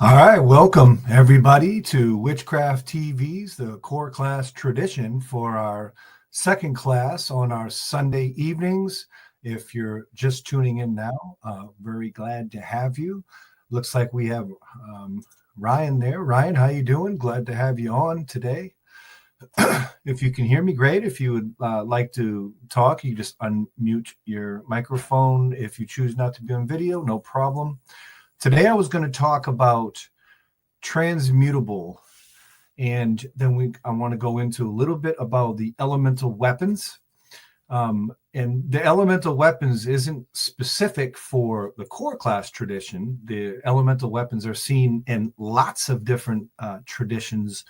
All right, welcome everybody to Witchcraft TV's The Core Class Tradition for our second class on our Sunday evenings. If you're just tuning in now, very glad to have you. Looks like we have Ryan there. Ryan, how you doing? Glad to have you on today. If you can hear me, great. If you would like to talk, you just unmute your microphone. If you choose not to be on video, no problem. Today I was going to talk about transmutable, and then I want to go into a little bit about the elemental weapons. And the elemental weapons isn't specific for the core class tradition. The elemental weapons are seen in lots of different traditions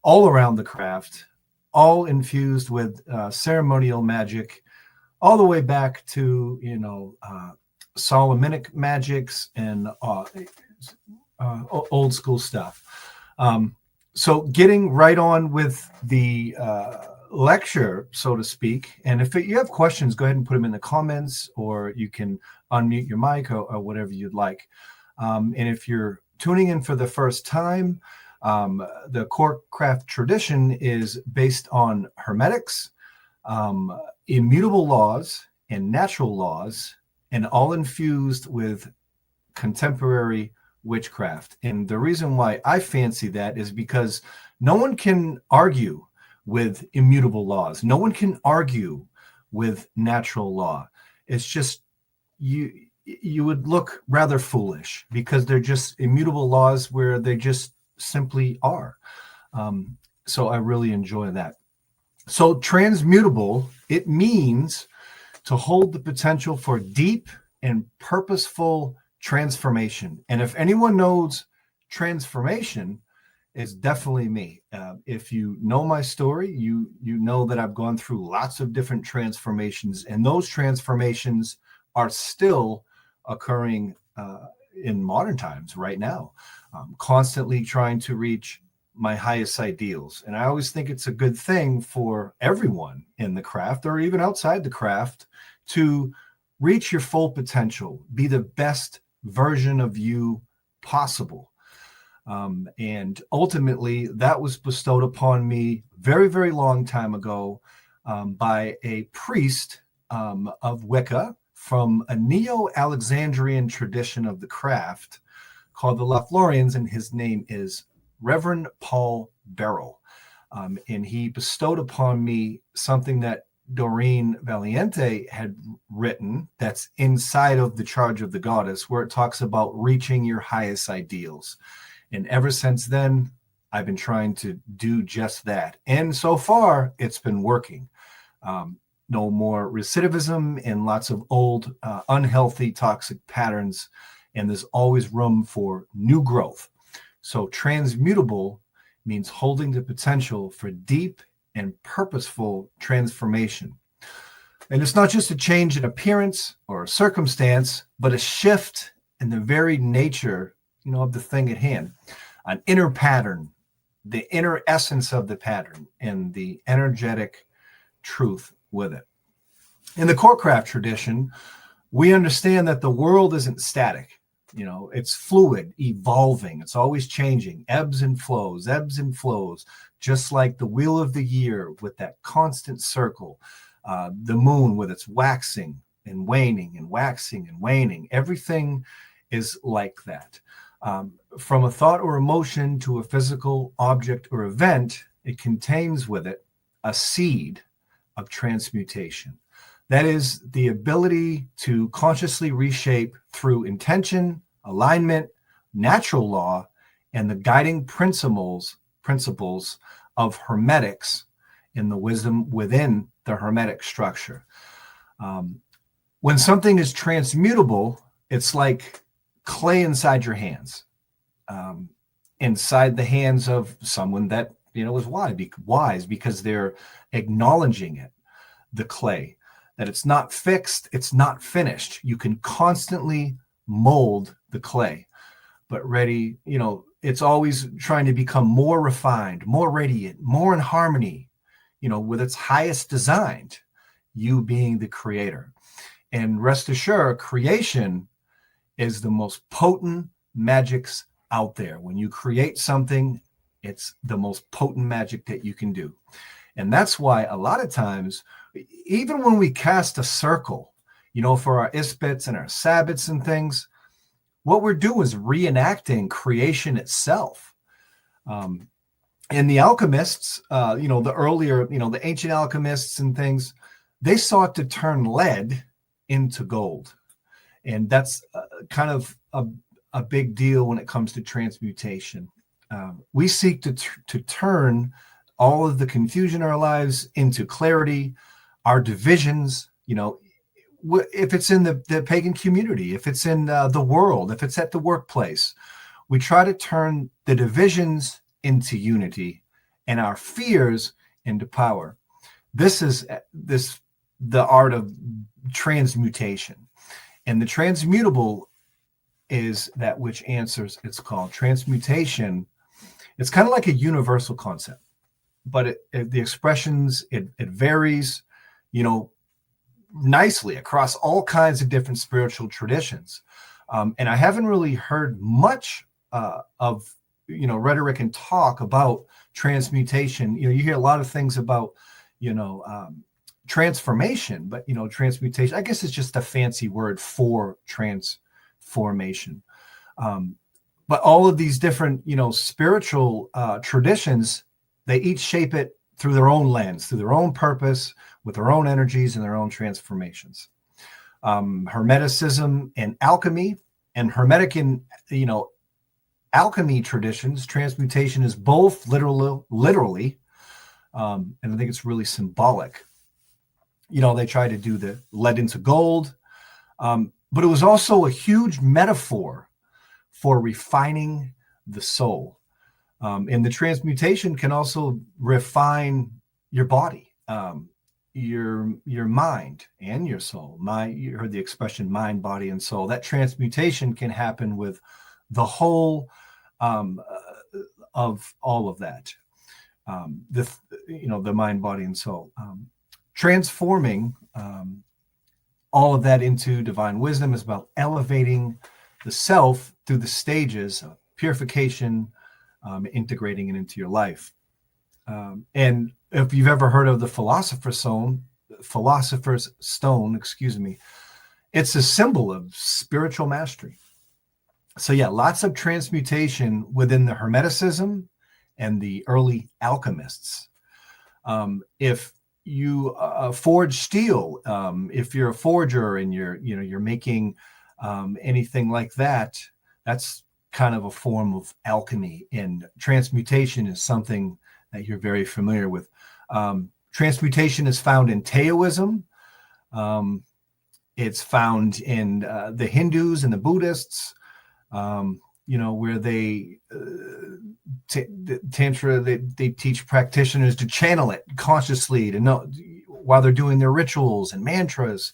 all around the craft, all infused with ceremonial magic, all the way back to, Solomonic magics and old school stuff. So getting right on with the lecture, so to speak. And if you have questions, go ahead and put them in the comments, or you can unmute your mic or whatever you'd like. And if you're tuning in for the first time, the core craft tradition is based on Hermetics, immutable laws, and natural laws, and all infused with contemporary witchcraft. And the reason why I fancy that is because no one can argue with immutable laws. No one can argue with natural law. It's just you would look rather foolish because they're just immutable laws where they just simply are. So I really enjoy that. So transmutable, it means to hold the potential for deep and purposeful transformation. And if anyone knows transformation, it's definitely me. If you know my story, you know that I've gone through lots of different transformations, and those transformations are still occurring in modern times right now. Constantly trying to reach my highest ideals. And I always think it's a good thing for everyone in the craft or even outside the craft to reach your full potential, be the best version of you possible. And ultimately, that was bestowed upon me very, very long time ago by a priest of Wicca from a Neo-Alexandrian tradition of the craft called the Lothlorians, and his name is Reverend Paul Beryl. And he bestowed upon me something that Doreen Valiente had written that's inside of the Charge of the Goddess, where it talks about reaching your highest ideals. And ever since then, I've been trying to do just that. And so far, it's been working. No more recidivism and lots of old, unhealthy, toxic patterns. And there's always room for new growth. So transmutable means holding the potential for deep and purposeful transformation. And it's not just a change in appearance or a circumstance, but a shift in the very nature, of the thing at hand, an inner pattern, the inner essence of the pattern, and the energetic truth with it. In the core craft tradition, we understand that the world isn't static. It's fluid, evolving. It's always changing, ebbs and flows, just like the wheel of the year with that constant circle, the moon with its waxing and waning and waxing and waning. Everything is like that. From a thought or emotion to a physical object or event, it contains with it a seed of transmutation. That is the ability to consciously reshape through intention, alignment, natural law, and the guiding principles of Hermetics in the wisdom within the Hermetic structure. When something is transmutable, it's like clay inside your hands, inside the hands of someone that, is wise because they're acknowledging it, the clay, that it's not fixed, it's not finished. You can constantly mold the clay, but it's always trying to become more refined, more radiant, more in harmony, with its highest design, you being the creator. And rest assured, creation is the most potent magics out there. When you create something, it's the most potent magic that you can do. And that's why a lot of times, even when we cast a circle, for our isbits and our sabbats and things, what we're doing is reenacting creation itself. And the alchemists, the earlier, the ancient alchemists and things, they sought to turn lead into gold. And that's kind of a big deal when it comes to transmutation. We seek to turn all of the confusion in our lives into clarity, our divisions, if it's in the pagan community, if it's in the world, if it's at the workplace, we try to turn the divisions into unity and our fears into power. This is the art of transmutation. And the transmutable is that which answers. It's called transmutation. It's kind of like a universal concept, but the expressions, it varies, nicely across all kinds of different spiritual traditions. And I haven't really heard much of, rhetoric and talk about transmutation. You hear a lot of things about, transformation, but, transmutation, I guess it's just a fancy word for transformation. But all of these different, spiritual traditions, they each shape it through their own lens, through their own purpose, with their own energies and their own transformations. Hermeticism and alchemy, and Hermetic and, alchemy traditions, transmutation is both literally, and I think it's really symbolic. They try to do the lead into gold, but it was also a huge metaphor for refining the soul. And the transmutation can also refine your body, your mind and your soul. You heard the expression mind, body, and soul. That transmutation can happen with the whole of all of that. The mind, body, and soul. Transforming all of that into divine wisdom is about elevating the self through the stages of purification, integrating it into your life. And if you've ever heard of the philosopher's stone, it's a symbol of spiritual mastery. So yeah, lots of transmutation within the Hermeticism and the early alchemists. If you forge steel, if you're a forger and you're making anything like that, that's kind of a form of alchemy. And transmutation is something that you're very familiar with. Transmutation is found in Taoism. It's found in the Hindus and the Buddhists, where they Tantra, they teach practitioners to channel it consciously, to know while they're doing their rituals and mantras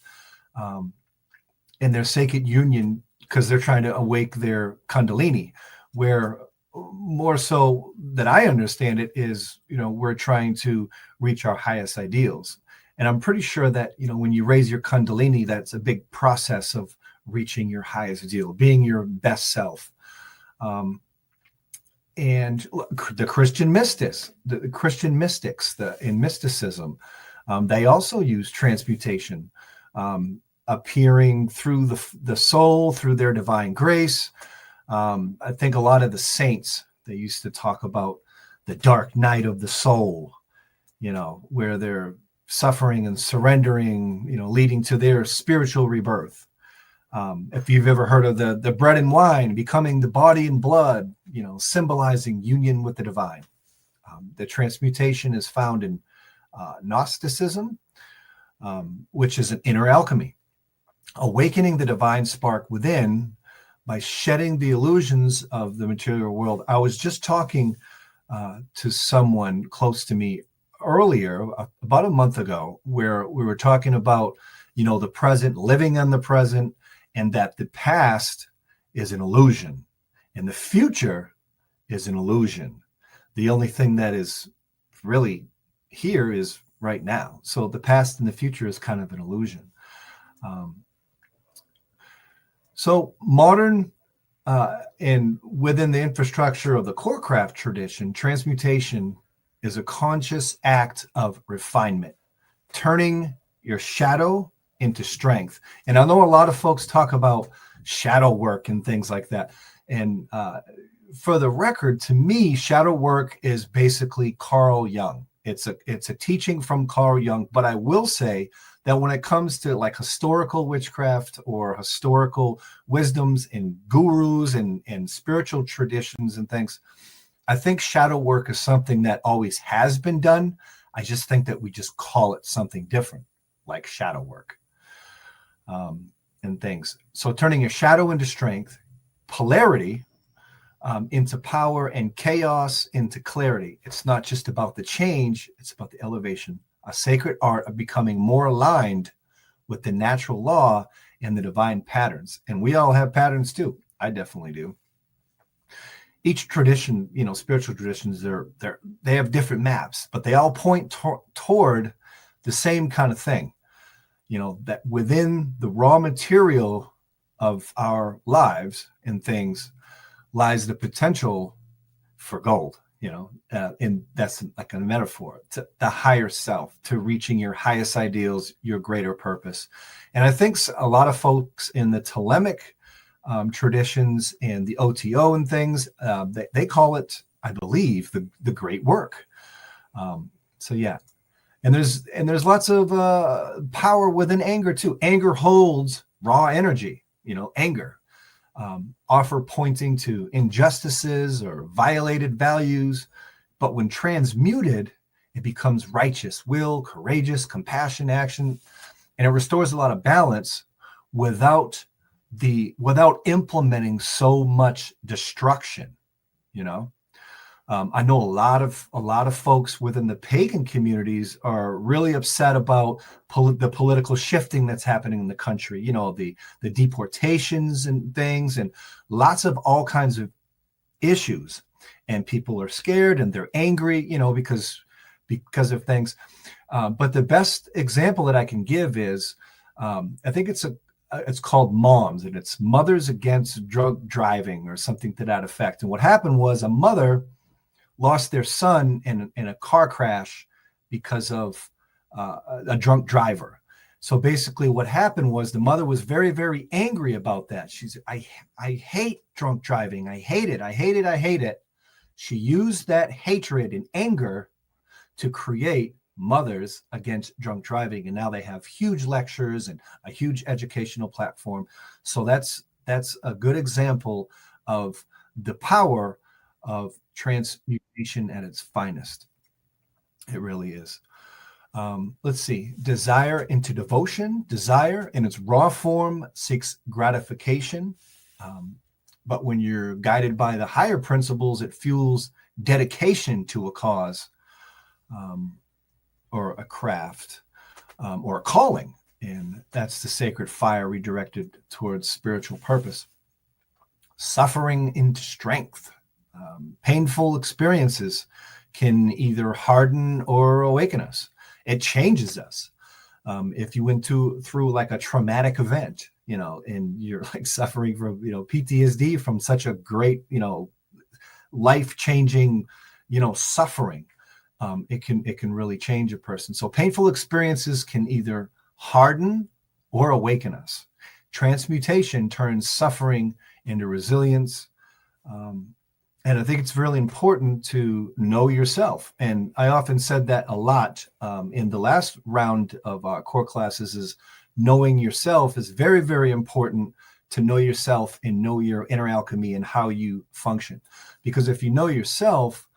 in their sacred union, because they're trying to awake their Kundalini, where more so that I understand it is, we're trying to reach our highest ideals. And I'm pretty sure that, when you raise your Kundalini, that's a big process of reaching your highest ideal, being your best self. And the Christian mystics, in mysticism, they also use transmutation, appearing through the soul, through their divine grace. I think a lot of the saints, they used to talk about the dark night of the soul, where they're suffering and surrendering, leading to their spiritual rebirth. If you've ever heard of the bread and wine becoming the body and blood, symbolizing union with the divine. The transmutation is found in Gnosticism, which is an inner alchemy, awakening the divine spark within by shedding the illusions of the material world. I was just talking to someone close to me earlier, about a month ago, where we were talking about, the present, living in the present, and that the past is an illusion and the future is an illusion. The only thing that is really here is right now. So the past and the future is kind of an illusion. So modern and within the infrastructure of the Correspondence tradition, transmutation is a conscious act of refinement, turning your shadow into strength. And I know a lot of folks talk about shadow work and things like that. And for the record, to me, shadow work is basically Carl Jung. It's a teaching from Carl Jung. But I will say that when it comes to like historical witchcraft or historical wisdoms and gurus and spiritual traditions and things, I think shadow work is something that always has been done. I just think that we just call it something different, like shadow work and things. So turning your shadow into strength, polarity into power, and chaos into clarity. It's not just about the change, it's about the elevation. A sacred art of becoming more aligned with the natural law and the divine patterns. And we all have patterns too. I definitely do. Each tradition, spiritual traditions, they have different maps, but they all point toward the same kind of thing. That within the raw material of our lives and things lies the potential for gold, and that's like a metaphor to the higher self, to reaching your highest ideals, your greater purpose. And I think a lot of folks in the Thelemic traditions and the OTO and things, they call it, I believe, the great work. So yeah. And there's lots of power within anger too. Anger holds raw energy, anger. Offer pointing to injustices or violated values, but when transmuted, it becomes righteous will, courageous, compassion, action, and it restores a lot of balance without implementing so much destruction. I know a lot of folks within the pagan communities are really upset about the political shifting that's happening in the country. The deportations and things, and lots of all kinds of issues. And people are scared and they're angry, because of things. But the best example that I can give is, I think it's called Moms, and it's Mothers Against Drug Driving or something to that effect. And what happened was a mother lost their son in a car crash because of a drunk driver. So basically what happened was the mother was very, very angry about that. She said, I hate drunk driving. I hate it. I hate it. I hate it. She used that hatred and anger to create Mothers Against Drunk Driving. And now they have huge lectures and a huge educational platform. So that's a good example of the power of transmutation at its finest. It really is. Let's see. Desire into devotion. Desire in its raw form seeks gratification. But when you're guided by the higher principles, it fuels dedication to a cause or a craft or a calling. And that's the sacred fire redirected towards spiritual purpose. Suffering into strength. Painful experiences can either harden or awaken us. It changes us. If you went through like a traumatic event, and you're like suffering from, PTSD from such a great, life-changing, suffering, it can really change a person. So painful experiences can either harden or awaken us. Transmutation turns suffering into resilience. And I think it's really important to know yourself. And I often said that a lot in the last round of our core classes is knowing yourself is very, very important to know yourself and know your inner alchemy and how you function. Because if you know yourself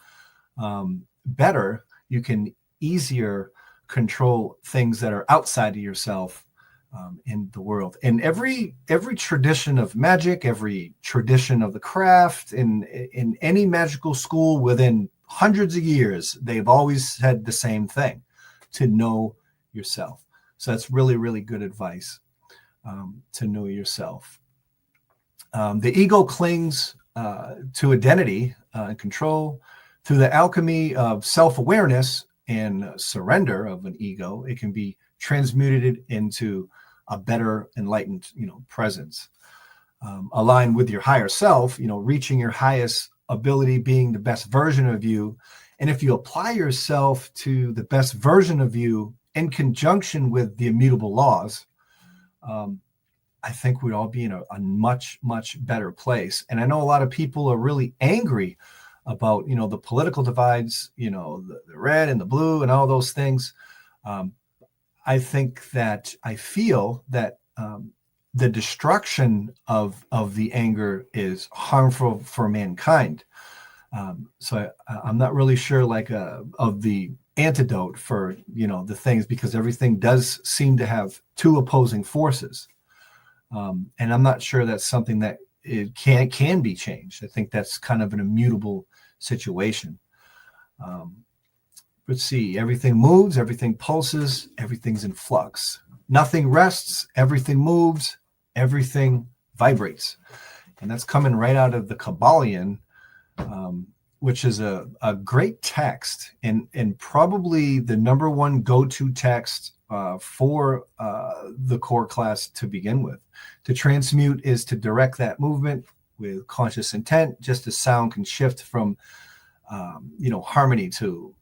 better, you can easier control things that are outside of yourself in the world. And every tradition of magic, every tradition of the craft, in any magical school within hundreds of years, they've always said the same thing: to know yourself. So that's really, really good advice, to know yourself. The ego clings to identity and control. Through the alchemy of self-awareness and surrender of an ego, it can be transmuted into a better enlightened, presence. align with your higher self, reaching your highest ability, being the best version of you. And if you apply yourself to the best version of you in conjunction with the immutable laws, I think we'd all be in a much, much better place. And I know a lot of people are really angry about, the political divides, the red and the blue and all those things. I feel that the destruction of the anger is harmful for mankind. So I'm not really sure of the antidote for, the things, because everything does seem to have two opposing forces. And I'm not sure that's something that it can be changed. I think that's kind of an immutable situation. Let's see, everything moves, everything pulses, everything's in flux. Nothing rests, everything moves, everything vibrates. And that's coming right out of the Kabbalion, which is a great text and probably the number one go-to text for the core class to begin with. To transmute is to direct that movement with conscious intent, just as sound can shift from, harmony to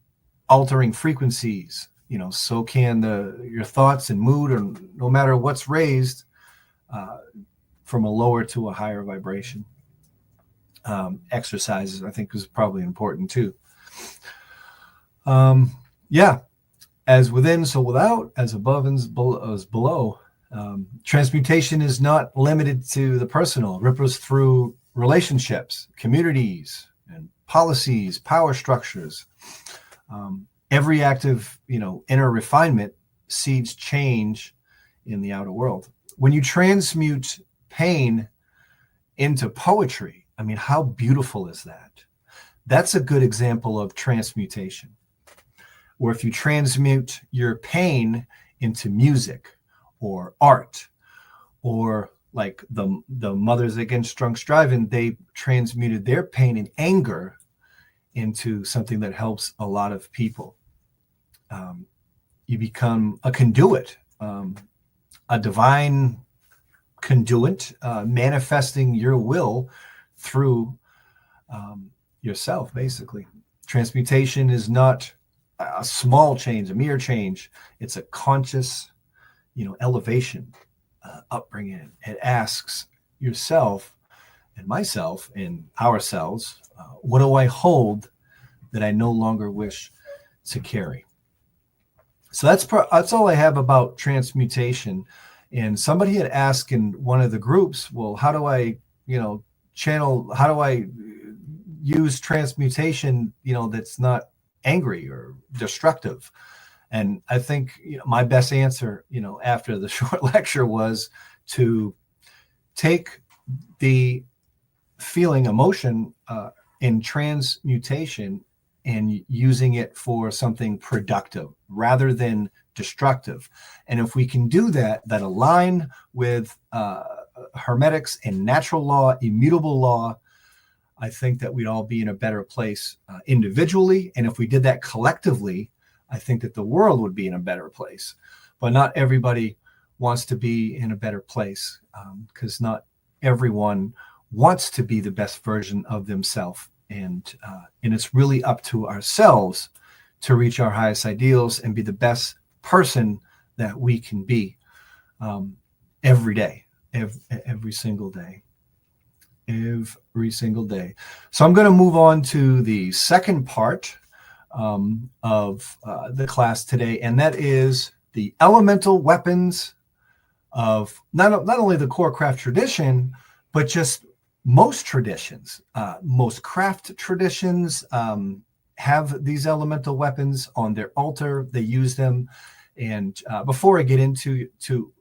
altering frequencies, so can your thoughts and mood, or no matter what's raised, from a lower to a higher vibration. Exercises, I think, is probably important too. As within, so without, as above as below. Transmutation is not limited to the personal. It ripples through relationships, communities, and policies, power structures. Every active, inner refinement seeds change in the outer world. When you transmute pain into poetry, I mean, how beautiful is that? That's a good example of transmutation. Or if you transmute your pain into music or art, or like the Mothers Against Drunk Driving, they transmuted their pain and anger into something that helps a lot of people. You become a conduit, a divine conduit, manifesting your will through yourself, basically. Transmutation is not a small change, a mere change. It's a conscious, elevation, upbringing. It asks yourself and myself and ourselves, what do I hold that I no longer wish to carry? So that's all I have about transmutation. And somebody had asked in one of the groups, well, how do I, channel, how do I use transmutation, that's not angry or destructive? And I think my best answer, after the short lecture, was to take the feeling, emotion in transmutation and using it for something productive rather than destructive. And if we can do that align with Hermetics and natural law, immutable law, I think that we'd all be in a better place individually. And if we did that collectively, I think that the world would be in a better place. But not everybody wants to be in a better place, because not everyone wants to be the best version of themselves. And it's really up to ourselves to reach our highest ideals and be the best person that we can be every day, every single day. Every single day. So I'm going to move on to the second part of the class today, and that is the elemental weapons of not only the core craft tradition, but just most traditions. Most craft traditions have these elemental weapons on their altar. They use them. And before I get into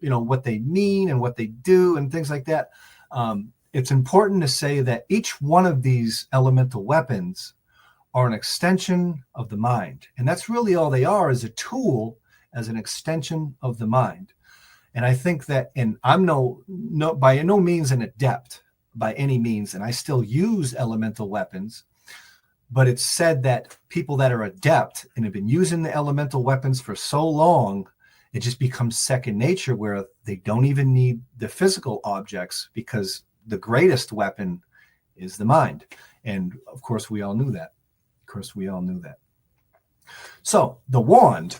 what they mean and what they do and things like that, it's important to say that each one of these elemental weapons are an extension of the mind. And that's really all they are, is a tool as an extension of the mind. And I think that, and I'm by no means an adept by any means, and I still use elemental weapons, but it's said that people that are adept and have been using the elemental weapons for so long, it just becomes second nature, where they don't even need the physical objects, because the greatest weapon is the mind. And of course, we all knew that. So the wand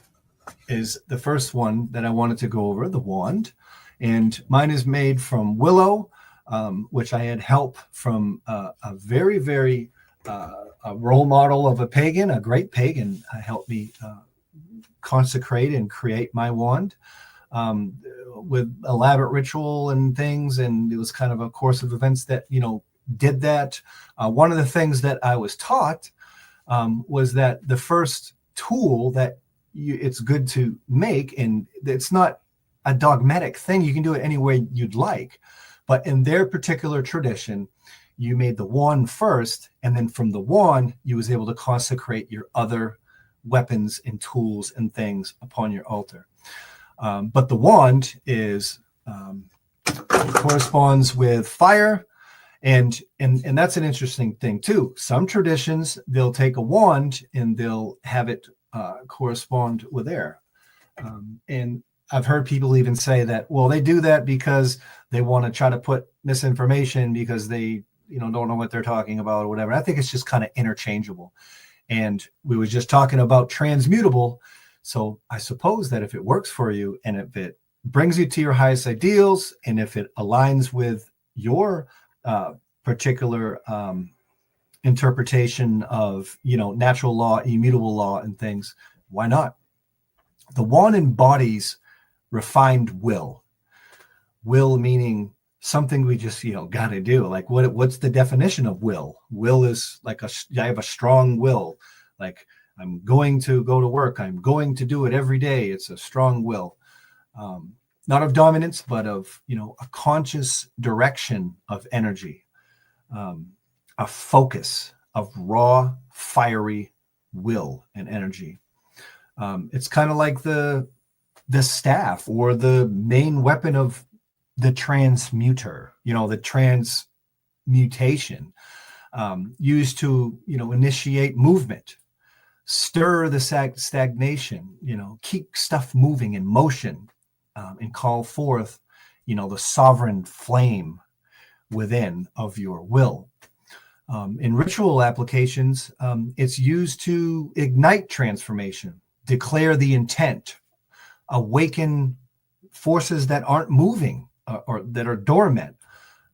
is the first one that I wanted to go over, the wand. And mine is made from willow, which I had help from a very, very a role model of a pagan, a great pagan, helped me consecrate and create my wand with elaborate ritual and things. And it was kind of a course of events that, did that. One of the things that I was taught was that the first tool that it's good to make, and it's not a dogmatic thing. You can do it any way you'd like. But in their particular tradition, you made the wand first, and then from the wand, you was able to consecrate your other weapons and tools and things upon your altar. But the wand corresponds with fire, and that's an interesting thing too. Some traditions, they'll take a wand and they'll have it correspond with air. And I've heard people even say that, well, they do that because they want to try to put misinformation because they, don't know what they're talking about or whatever. I think it's just kind of interchangeable. And we were just talking about transmutable. So I suppose that if it works for you and if it brings you to your highest ideals and if it aligns with your particular interpretation of, natural law, immutable law and things, why not? The wand embodies refined will meaning something we just got to do. Like what's the definition of will? Will is like I have a strong will, like I'm going to go to work, I'm going to do it every day. It's a strong will, not of dominance, but of a conscious direction of energy, a focus of raw fiery will and energy. It's kind of like the staff or the main weapon of the transmuter, the transmutation, used to, initiate movement, stir the stagnation, keep stuff moving in motion, and call forth, the sovereign flame within of your will. In ritual applications, it's used to ignite transformation, declare the intent, awaken forces that aren't moving or that are dormant.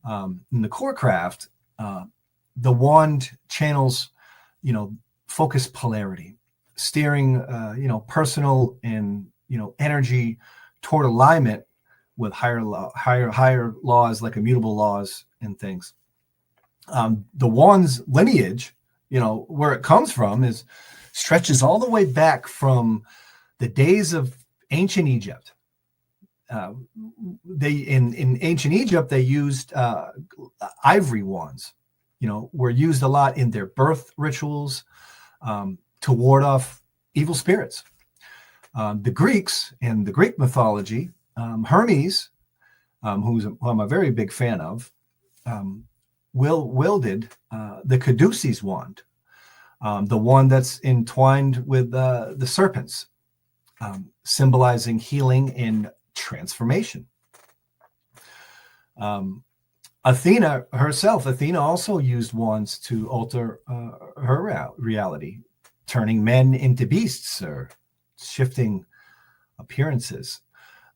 In the Correspondence, the wand channels, focus polarity, steering, personal and, energy toward alignment with higher laws like immutable laws and things. The wand's lineage, where it comes from stretches all the way back from the days of ancient Egypt. In ancient Egypt, they used ivory wands, were used a lot in their birth rituals to ward off evil spirits. The Greeks, in the Greek mythology, Hermes, who I'm a very big fan of, wielded the caduceus wand, the one that's entwined with the serpents, symbolizing healing and transformation. Athena herself, also used wands to alter her reality, turning men into beasts or shifting appearances.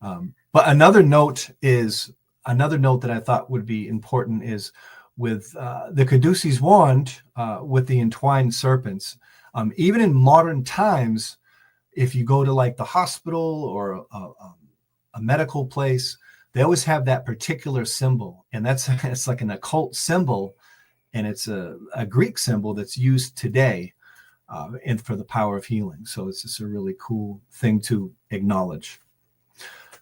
But another note that I thought would be important is with the caduceus wand, with the entwined serpents. Even in modern times, if you go to like the hospital or a medical place, they always have that particular symbol, and it's like an occult symbol, and it's a Greek symbol that's used today, and for the power of healing. So it's just a really cool thing to acknowledge.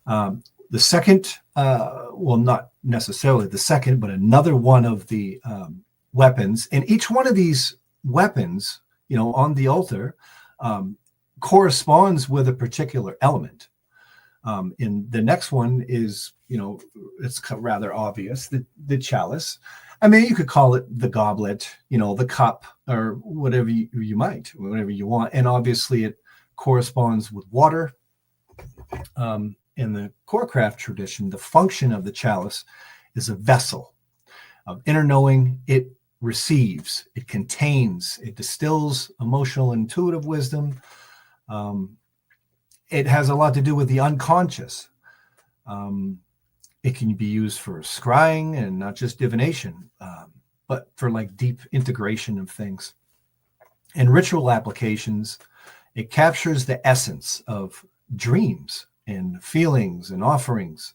The second, well, not necessarily the second, but another one of the weapons, and each one of these weapons, on the altar, corresponds with a particular element. And the next one is, it's rather obvious, the chalice. I mean, you could call it the goblet, the cup, or whatever whatever you want. And obviously it corresponds with water. In the Correspondence tradition, the function of the chalice is a vessel. of inner knowing. It receives, it contains, it distills emotional intuitive wisdom. It has a lot to do with the unconscious. It can be used for scrying and not just divination, but for like deep integration of things. In ritual applications, it captures the essence of dreams and feelings and offerings.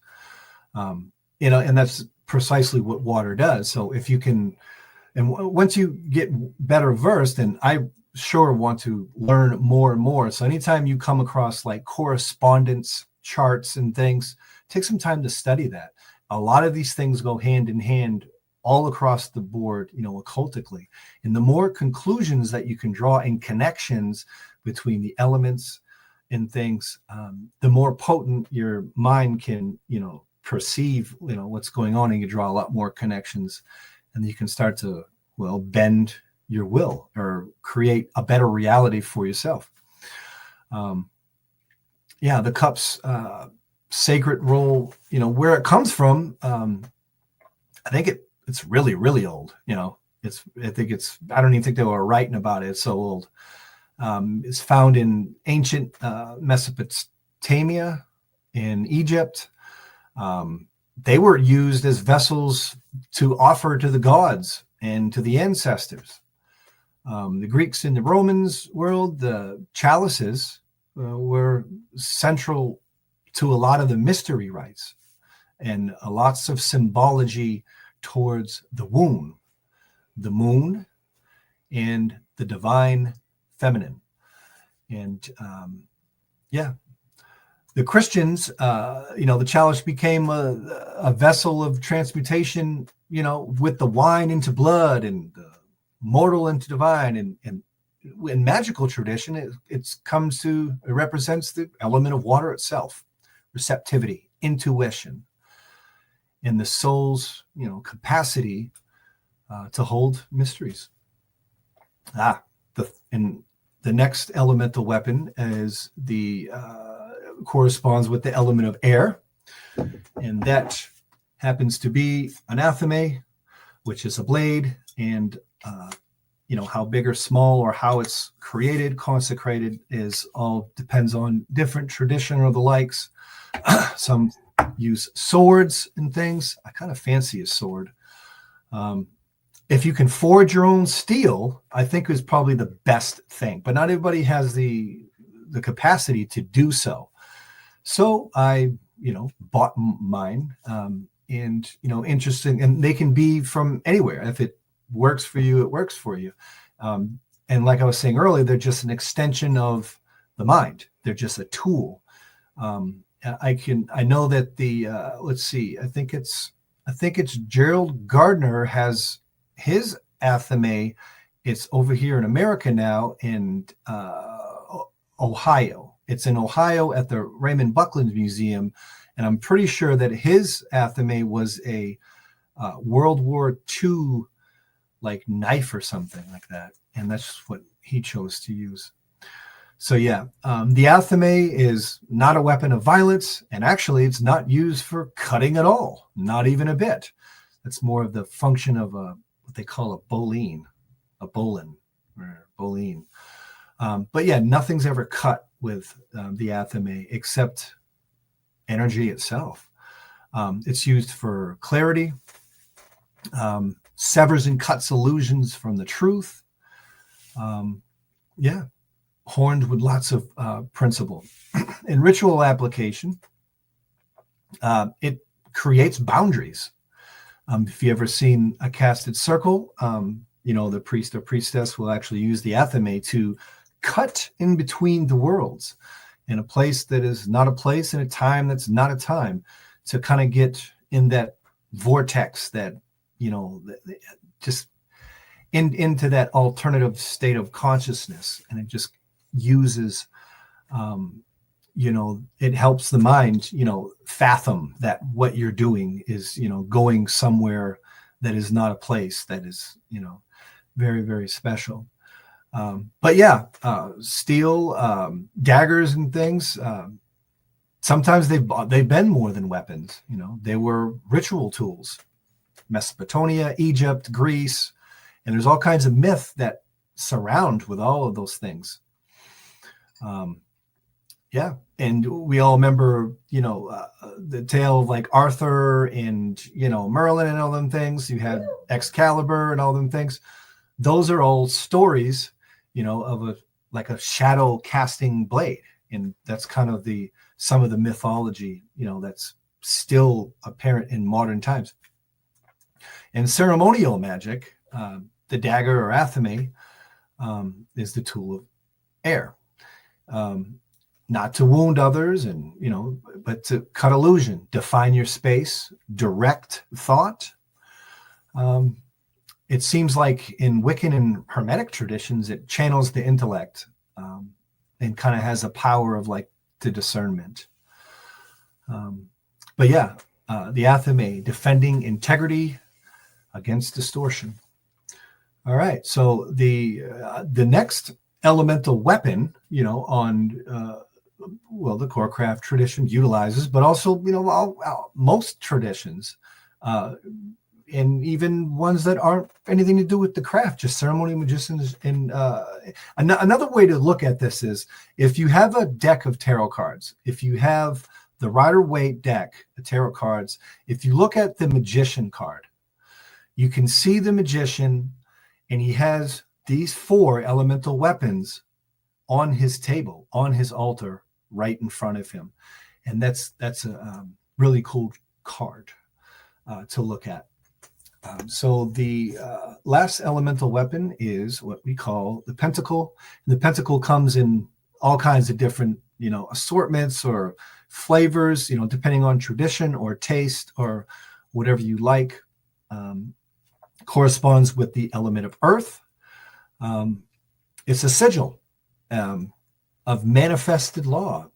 And that's precisely what water does. So if you can, and once you get better versed, and I sure want to learn more and more. So anytime you come across like correspondence charts and things, take some time to study that. A lot of these things go hand in hand all across the board, occultically. And the more conclusions that you can draw in connections between the elements and things, the more potent your mind can, perceive, what's going on, and you draw a lot more connections, and you can start to, bend your will or create a better reality for yourself. The cups, sacred role, where it comes from, I think it's really, really old. I don't even think they were writing about it. It's so old. It's found in ancient Mesopotamia, in Egypt. They were used as vessels to offer to the gods and to the ancestors. The Greeks and the Romans world, the chalices were central to a lot of the mystery rites and lots of symbology towards the womb, the moon, and the divine feminine. And the Christians, the chalice became a vessel of transmutation, with the wine into blood and the mortal into divine. And in magical tradition, it represents the element of water itself, receptivity, intuition, and the soul's, capacity to hold mysteries. The next elemental weapon is corresponds with the element of air, and that happens to be an athame, which is a blade, and how big or small or how it's created, consecrated, is all depends on different tradition or the likes. Some use swords and things. I kind of fancy a sword. If you can forge your own steel, I think is probably the best thing, but not everybody has the capacity to do so. So I, bought mine, and, interesting, and they can be from anywhere. If it works for you, it works for you. And like I was saying earlier, they're just an extension of the mind. They're just a tool. I know that let's see, I think it's Gerald Gardner has his athame. It's over here in America now in Ohio. It's in Ohio at the Raymond Buckland Museum. And I'm pretty sure that his athame was a World War II like knife or something like that. And that's what he chose to use. So the athame is not a weapon of violence, and actually it's not used for cutting at all, not even a bit. It's more of the function of what they call a bolin. But nothing's ever cut with the athame except energy itself. It's used for clarity, severs and cuts illusions from the truth. Horned with lots of principle. In ritual application, it creates boundaries. If you ever seen a casted circle, the priest or priestess will actually use the athame to cut in between the worlds, in a place that is not a place, in a time that's not a time, to kind of get in that vortex that, just into that alternative state of consciousness. And it just uses, it helps the mind, fathom that what you're doing is, going somewhere that is not a place, that is, very, very special. Steel, daggers and things, sometimes they've been more than weapons. They were ritual tools. Mesopotamia, Egypt, Greece, and there's all kinds of myth that surround with all of those things. Yeah, and we all remember, the tale of like Arthur and, Merlin and all them things. You had Excalibur and all them things. Those are all stories, of a shadow casting blade. And that's kind of some of the mythology, that's still apparent in modern times. And ceremonial magic, the dagger or athame, is the tool of air. Not to wound others but to cut illusion, define your space, direct thought. It seems like in Wiccan and Hermetic traditions, it channels the intellect, and kind of has a power of like the discernment. But yeah, the athame, defending integrity against distortion. All right, so the next elemental weapon, on the Correspondence tradition utilizes, but also most traditions, and even ones that aren't anything to do with the craft, just ceremonial magicians. And another way to look at this is, if you have a deck of tarot cards, if you have the Rider-Waite deck of tarot cards, if you look at the magician card, you can see the magician, and he has these 4 elemental weapons on his table, on his altar, right in front of him. And that's a really cool card to look at. So the last elemental weapon is what we call the pentacle. And the pentacle comes in all kinds of different, assortments or flavors, depending on tradition or taste or whatever you like. Corresponds with the element of earth. It's a sigil of manifested law.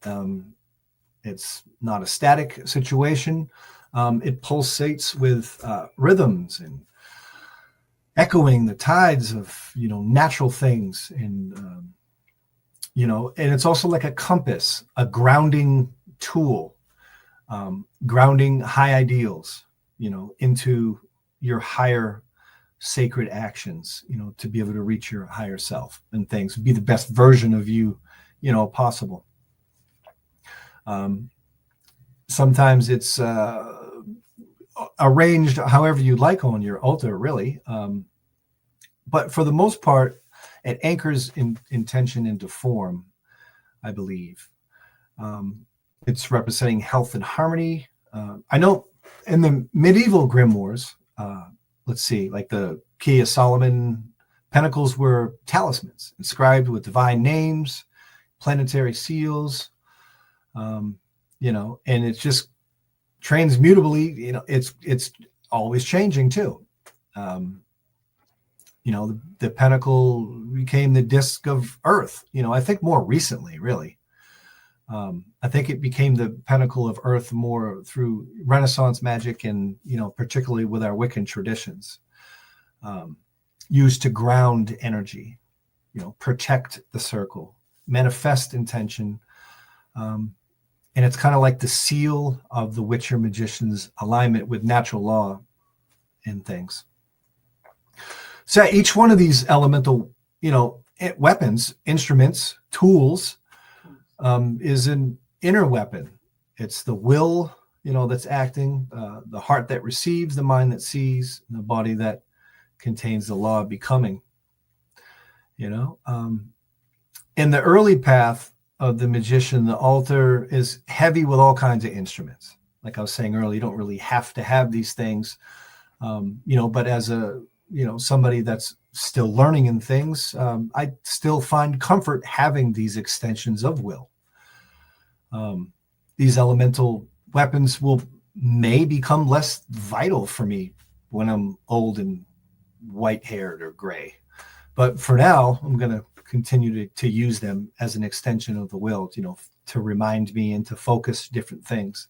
It's not a static situation. It pulsates with rhythms and echoing the tides of, natural things. And, and it's also like a compass, a grounding tool, grounding high ideals, into your higher sacred actions, to be able to reach your higher self and things, be the best version of you, possible. Sometimes it's arranged however you like on your altar, really. But for the most part, it anchors intention into form, I believe. It's representing health and harmony. I know in the medieval grimoires, let's see, like the Key of Solomon, pentacles were talismans inscribed with divine names, planetary seals, and it's just transmutably, it's always changing too. The pentacle became the disc of earth, I think more recently, really. I think it became the pentacle of earth more through Renaissance magic and, particularly with our Wiccan traditions, used to ground energy, protect the circle, manifest intention. And it's kind of like the seal of the Witcher magician's alignment with natural law and things. So each one of these elemental, weapons, instruments, tools, is an inner weapon. It's the will, that's acting, the heart that receives, the mind that sees, and the body that contains the law of becoming. In the early path of the magician, the altar is heavy with all kinds of instruments. Like I was saying earlier, you don't really have to have these things, but as a, somebody that's still learning in things, I still find comfort having these extensions of will. These elemental weapons may become less vital for me when I'm old and white-haired or gray. But for now, I'm going to continue to use them as an extension of the will, to remind me and to focus different things.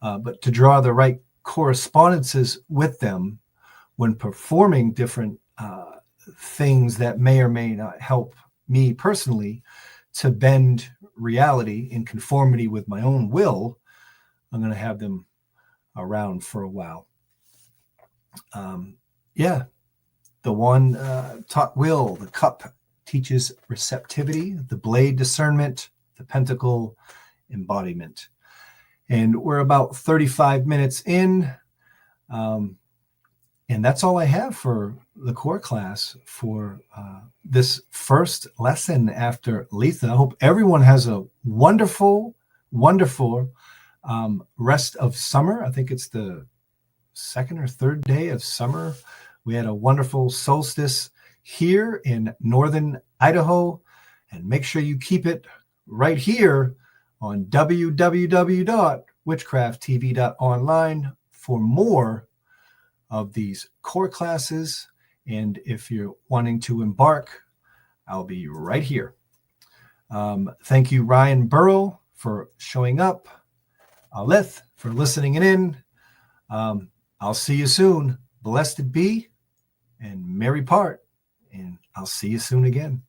But to draw the right correspondences with them when performing different things that may or may not help me personally to bend reality in conformity with my own will, I'm going to have them around for a while. Yeah, the one taught will, the cup teaches receptivity, the blade discernment, the pentacle embodiment. And we're about 35 minutes in. And that's all I have for the core class for this first lesson after Letha. I hope everyone has a wonderful, wonderful rest of summer. I think it's the second or third day of summer. We had a wonderful solstice here in northern Idaho. And make sure you keep it right here on www.witchcrafttv.online for more of these core classes. And if you're wanting to embark, I'll be right here. Thank you, Ryan Burrow, for showing up. Alith for listening in. I'll see you soon. Blessed be and merry part. And I'll see you soon again.